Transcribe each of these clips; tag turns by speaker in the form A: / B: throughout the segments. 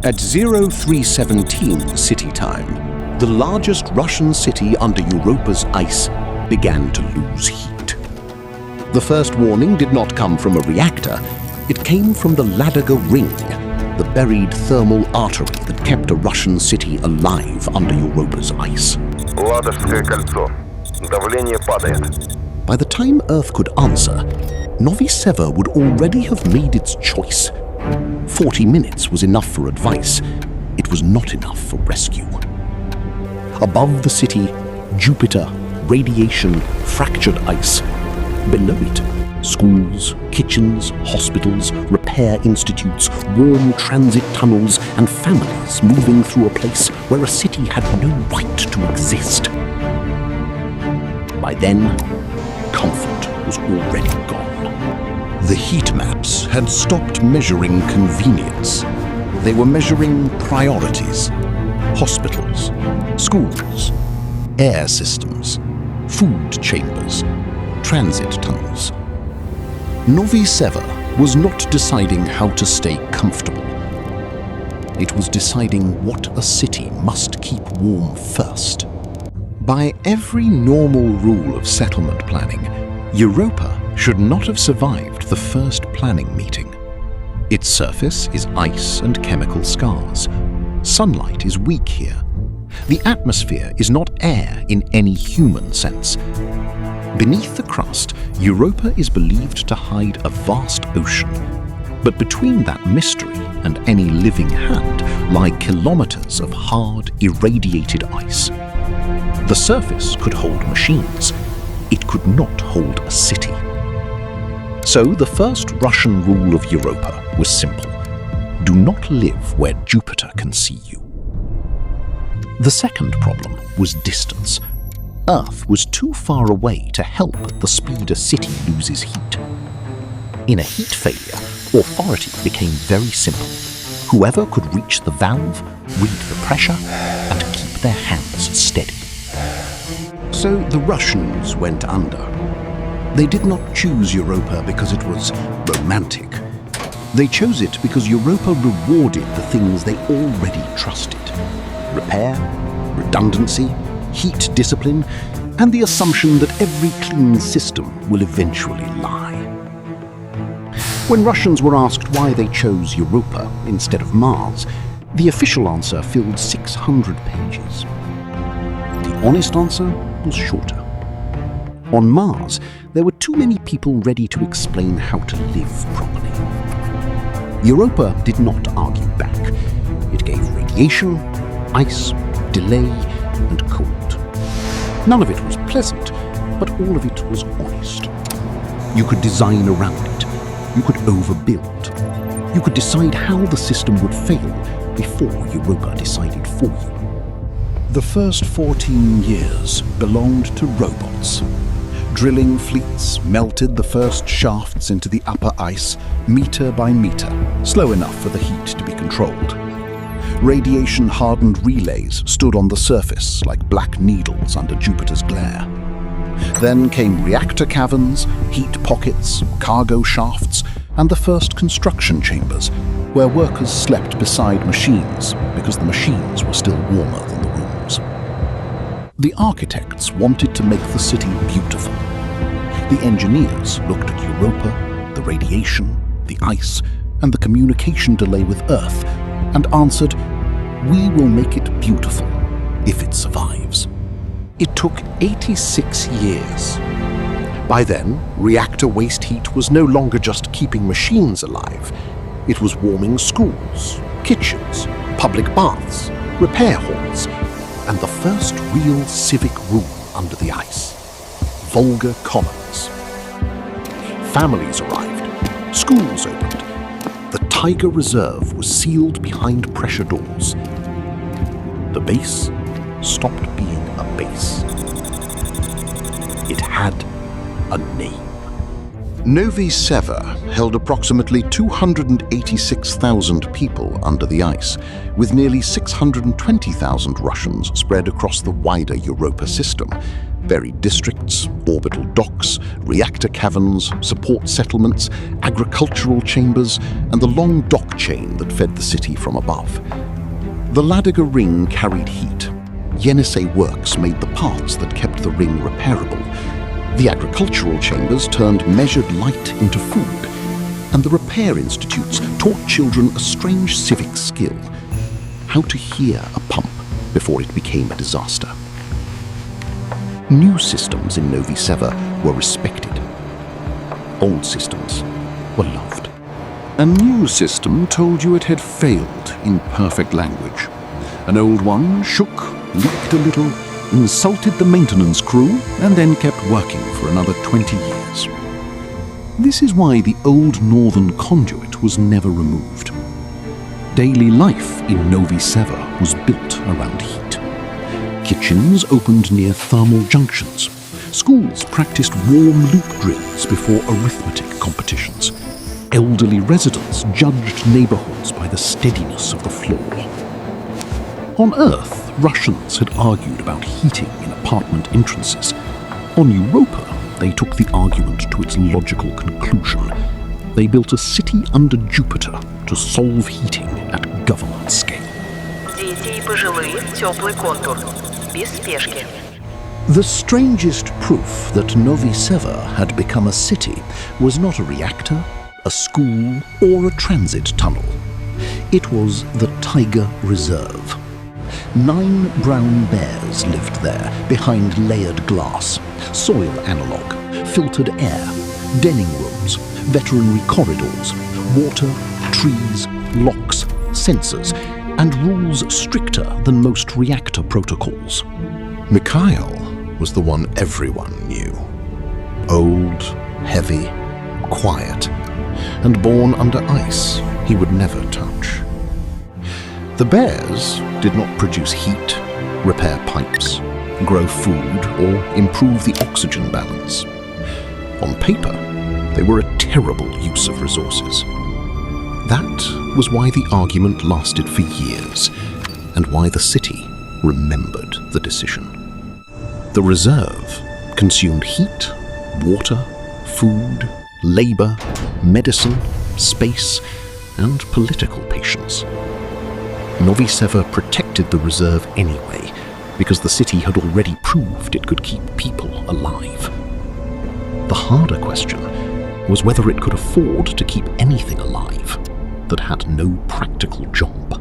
A: At 0317 city time, the largest Russian city under Europa's ice began to lose heat. The first warning did not come from a reactor, it came from the Ladoga Ring, the buried thermal artery that kept a Russian city alive under Europa's ice.
B: Ладожское кольцо. Давление падает.
A: By the time Earth could answer, Novy Sever would already have made its choice. 40 minutes was enough for advice. It was not enough for rescue. Above the city, Jupiter, radiation, fractured ice. Below it, schools, kitchens, hospitals, repair institutes, warm transit tunnels, and families moving through a place where a city had no right to exist. By then, comfort was already gone. The heat maps had stopped measuring convenience. They were measuring priorities. Hospitals, schools, air systems, food chambers, transit tunnels. Novy Sever was not deciding how to stay comfortable. It was deciding what a city must keep warm first. By every normal rule of settlement planning, Europa should not have survived the first planning meeting. Its surface is ice and chemical scars. Sunlight is weak here. The atmosphere is not air in any human sense. Beneath the crust, Europa is believed to hide a vast ocean. But between that mystery and any living hand lie kilometers of hard, irradiated ice. The surface could hold machines. It could not hold a city. So the first Russian rule of Europa was simple. Do not live where Jupiter can see you. The second problem was distance. Earth was too far away to help at the speed a city loses heat. In a heat failure, authority became very simple. Whoever could reach the valve, read the pressure, and keep their hands steady. So the Russians went under. They did not choose Europa because it was romantic. They chose it because Europa rewarded the things they already trusted. Repair, redundancy, heat discipline, and the assumption that every clean system will eventually lie. When Russians were asked why they chose Europa instead of Mars, the official answer filled 600 pages. The honest answer was shorter. On Mars, there were too many people ready to explain how to live properly. Europa did not argue back. It gave radiation, ice, delay, and cold. None of it was pleasant, but all of it was honest. You could design around it. You could overbuild. You could decide how the system would fail before Europa decided for you. The first 14 years belonged to robots. Drilling fleets melted the first shafts into the upper ice, meter by meter, slow enough for the heat to be controlled. Radiation-hardened relays stood on the surface like black needles under Jupiter's glare. Then came reactor caverns, heat pockets, cargo shafts, and the first construction chambers, where workers slept beside machines because the machines were still warmer than the rooms. The architects wanted to make the city beautiful. The engineers looked at Europa, the radiation, the ice, and the communication delay with Earth, and answered, "We will make it beautiful if it survives." It took 86 years. By then, reactor waste heat was no longer just keeping machines alive. It was warming schools, kitchens, public baths, repair halls, and the first real civic rule under the ice. Volga Commons. Families arrived. Schools opened. The Tiger Reserve was sealed behind pressure doors. The base stopped being a base. It had a name. Novy Sever held approximately 286,000 people under the ice, with nearly 620,000 Russians spread across the wider Europa system. Buried districts, orbital docks, reactor caverns, support settlements, agricultural chambers, and the long dock chain that fed the city from above. The Ladoga ring carried heat. Yenisei works made the parts that kept the ring repairable. The agricultural chambers turned measured light into food. And the repair institutes taught children a strange civic skill: how to hear a pump before it became a disaster. New systems in Novy Sever were respected. Old systems were loved.
C: A new system told you it had failed in perfect language. An old one shook, leaked a little, insulted the maintenance crew, and then kept working for another 20 years. This is why the old northern conduit was never removed. Daily life in Novy Sever was built around heat. Kitchens opened near thermal junctions. Schools practiced warm loop drills before arithmetic competitions. Elderly residents judged neighborhoods by the steadiness of the floor. On Earth, Russians had argued about heating in apartment entrances. On Europa, they took the argument to its logical conclusion. They built a city under Jupiter to solve heating at government scale.
D: Дети и пожилые, теплый контур. Без спешки.
A: The strangest proof that Novy Sever had become a city was not a reactor, a school, or a transit tunnel. It was the Tiger Reserve. 9 brown bears lived there behind layered glass, soil analog, filtered air, denning rooms, veterinary corridors, water, trees, locks, sensors, and rules stricter than most reactor protocols. Mikhail was the one everyone knew. Old, heavy, quiet, and born under ice he would never touch. The bears did not produce heat, repair pipes, grow food, or improve the oxygen balance. On paper, they were a terrible use of resources. That was why the argument lasted for years, and why the city remembered the decision. The reserve consumed heat, water, food, labor, medicine, space, and political patience. Novy Sever protected the reserve anyway, because the city had already proved it could keep people alive. The harder question was whether it could afford to keep anything alive that had no practical job.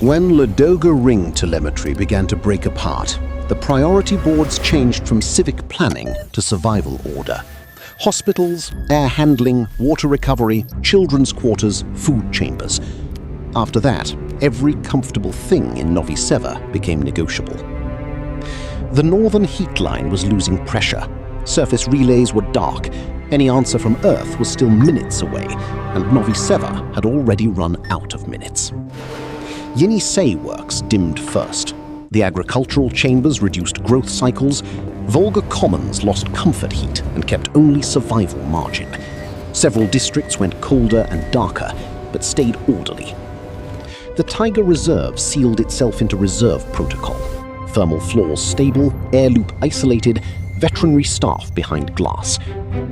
E: When Ladoga ring telemetry began to break apart, the priority boards changed from civic planning to survival order. Hospitals, air handling, water recovery, children's quarters, food chambers. After that, every comfortable thing in Novy Sever became negotiable. The northern heat line was losing pressure. Surface relays were dark. Any answer from Earth was still minutes away, and Novy Sever had already run out of minutes. Yenisei works dimmed first. The agricultural chambers reduced growth cycles. Volga Commons lost comfort heat and kept only survival margin. Several districts went colder and darker, but stayed orderly. The Tiger Reserve sealed itself into reserve protocol. Thermal floors stable, air loop isolated, veterinary staff behind glass.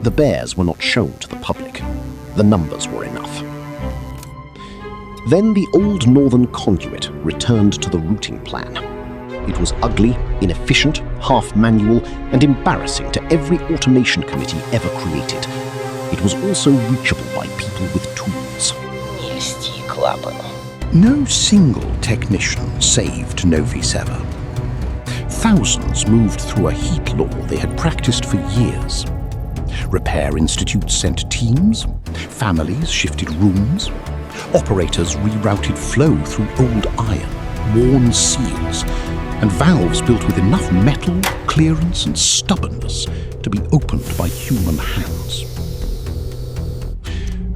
E: The bears were not shown to the public. The numbers were enough. Then the old northern conduit returned to the routing plan. It was ugly, inefficient, half-manual, and embarrassing to every automation committee ever created. It was also reachable by people with tools.
A: No single technician saved Novy Sever. Thousands moved through a heat law they had practiced for years. Repair institutes sent teams, families shifted rooms, operators rerouted flow through old iron, worn seals, and valves built with enough metal, clearance, and stubbornness to be opened by human hands.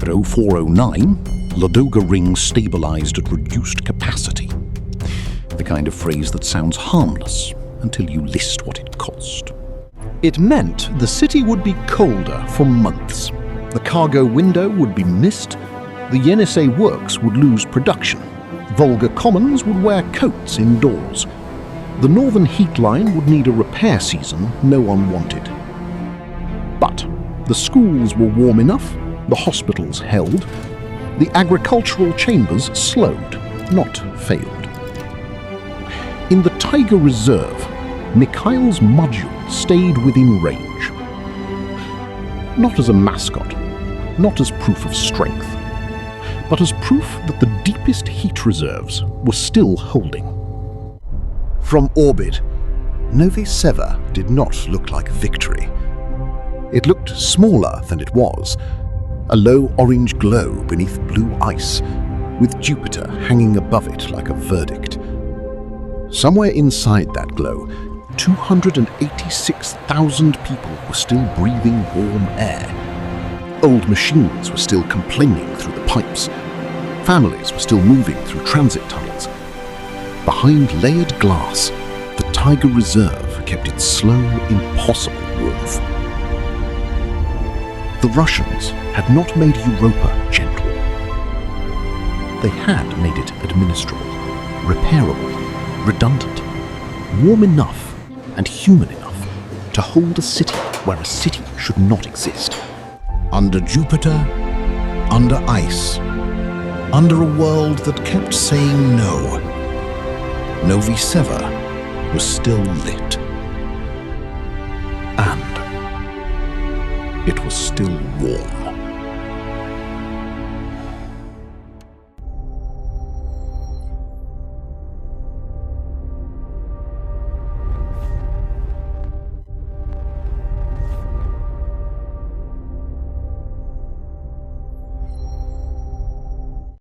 A: At 0409, Ladoga ring stabilized at reduced capacity. The kind of phrase that sounds harmless until you list what it cost. It meant the city would be colder for months. The cargo window would be missed. The Yenisei works would lose production. Volga Commons would wear coats indoors.
E: The northern heat line would need a repair season no one wanted. But the schools were warm enough, the hospitals held, the agricultural chambers slowed, not failed. In the Tiger Reserve, Mikhail's module stayed within range. Not as a mascot, not as proof of strength, but as proof that the deepest heat reserves were still holding. From orbit, Novy Sever did not look like victory. It looked smaller than it was, a low orange glow beneath blue ice, with Jupiter hanging above it like a verdict. Somewhere inside that glow, 286,000 people were still breathing warm air. Old machines were still complaining through the pipes. Families were still moving through transit tunnels. Behind layered glass, the Tiger Reserve kept its slow, impossible warmth. The Russians had not made Europa gentle. They had made it administrable, repairable, redundant, warm enough and human enough to hold a city where a city should not exist. Under Jupiter, under ice, under a world that kept saying no, Novy Sever was still lit. And it was still warm.